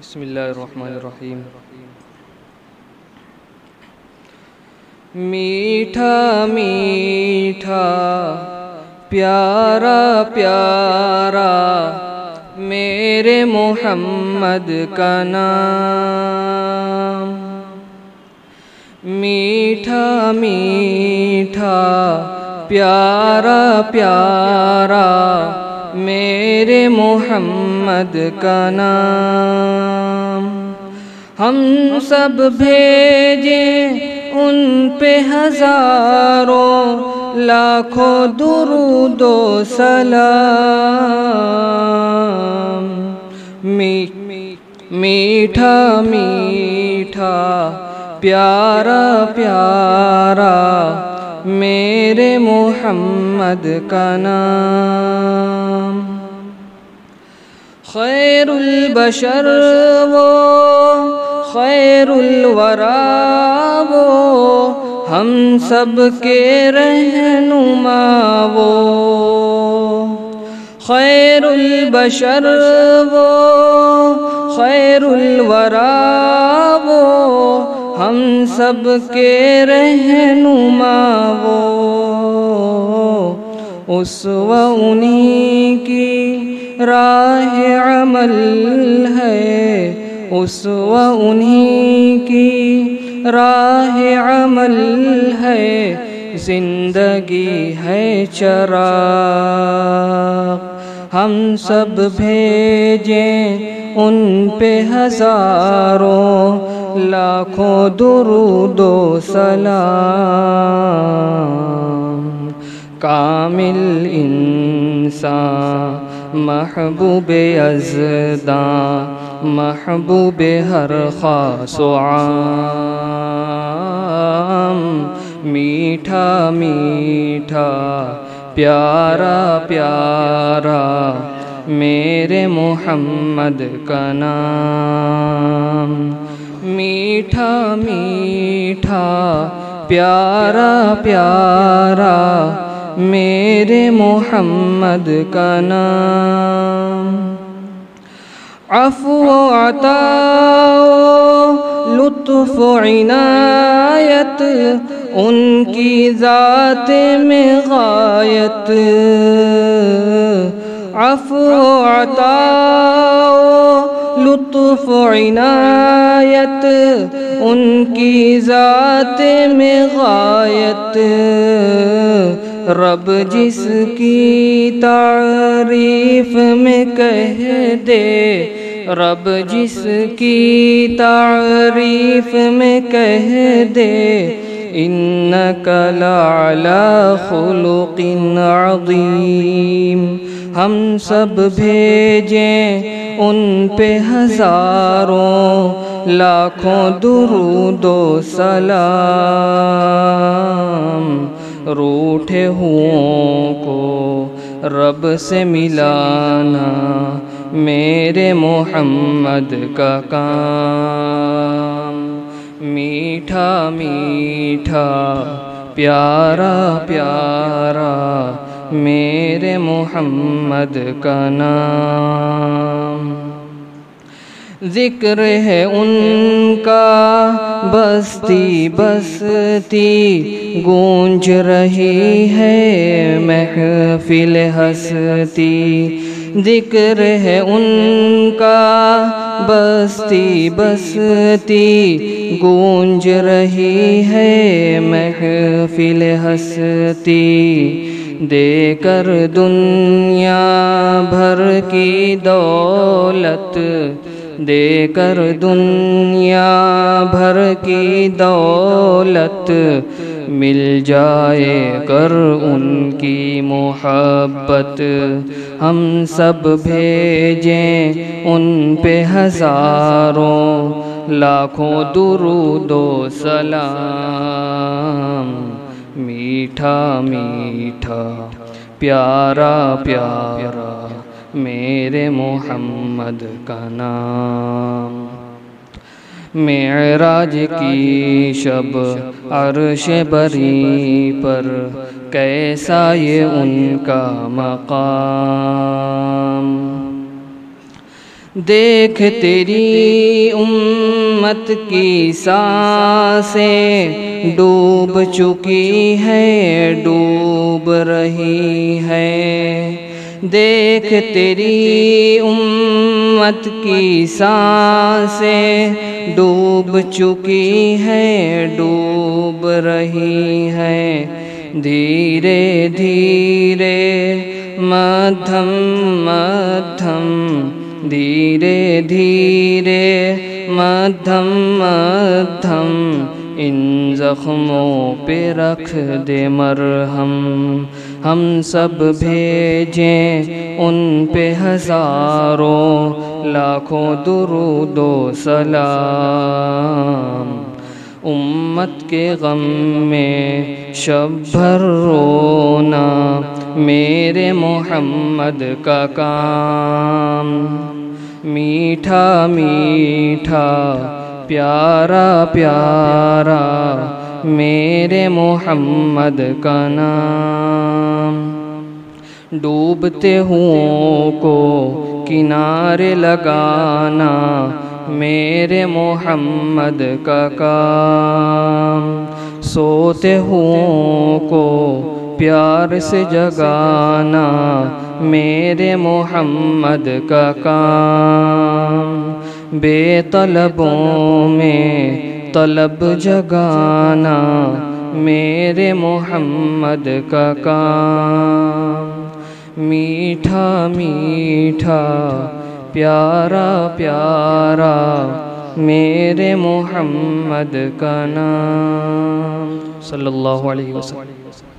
بسم اللہ الرحمن الرحیم۔ میٹھا میٹھا پیارا پیارا میرے محمد کا نام، میٹھا میٹھا پیارا پیارا میرے محمد کا نام۔ ہم سب بھیجیں ان پہ ہزاروں لاکھوں درود و سلام۔ میٹھا میٹھا پیارا پیارا میرے محمد کا نام۔ خیر البشر وہ خیر الورا وہ ہم سب کے رہنما وہ، خیر البشر وہ خیر الورا وہ ہم سب کے رہنما وہ، اسوہ انہی کی راہ عمل ہے، اسوہ انہی کی راہ عمل ہے، زندگی ہے چراغ۔ ہم سب بھیجیں ان پہ ہزاروں لاکھوں درود و سلام۔ کامل انسان محبوب یزداں محبوب ہر خاص و عام، میٹھا میٹھا پیارا پیارا میرے محمد کا نام، میٹھا میٹھا پیارا پیارا میرے محمد کا نام۔ عفو و عطا و لطف و عنایت ان کی ذات میں غایت، عفو و عطا و لطف و عنایت ان کی ذات میں غایت، رب جس کی تعریف میں کہہ دے، رب جس کی تعریف میں کہہ دے، انک لعلی خلق عظیم۔ ہم سب بھیجیں ان پہ ہزاروں لاکھوں درود و سلام، روٹھے ہوئوں کو رب سے ملانا میرے محمد کا کام، میٹھا میٹھا پیارا پیارا میرے محمد کا نام۔ ذکر ہے ان کا بستی بستی گونج رہی ہے محفل ہستی، ذکر ہے ان کا بستی بستی گونج رہی ہے محفل ہستی، دے کر دنیا بھر کی دولت، دے کر دنیا بھر کی دولت، مل جائے کر ان کی محبت، ہم سب بھیجیں ان پہ ہزاروں لاکھوں درود و سلام، میٹھا میٹھا پیارا پیارا میرے محمد کا نام۔ معراج کی شب عرش بری پر کیسا یہ ان کا مقام، دیکھ تیری امت کی سانسیں ڈوب چکی ہے، ڈوب رہی ہے۔ دیکھ تیری امت کی سانسیں ڈوب چکی ہے، ڈوب رہی ہے۔ دھیرے دھیرے مدھم مدھم، دھیرے دھیرے مدھم مدھم، ان زخموں پہ رکھ دے مرہم۔ ہم سب بھیجیں ان پہ ہزاروں لاکھوں درود و سلام۔ امت کے غم میں شب بھر رونا میرے محمد کا کام۔ میٹھا میٹھا پیارا پیارا میرے محمد کا نام۔ ڈوبتے ہوں کو کنارے لگانا میرے محمد کا کام۔ سوتے ہوں کو پیار سے جگانا میرے محمد کا کام۔ بے طلبوں میں طلب جگانا میرے محمد کا کام۔ میٹھا میٹھا پیارا پیارا میرے محمد کا نام۔ صلی اللہ علیہ وسلم۔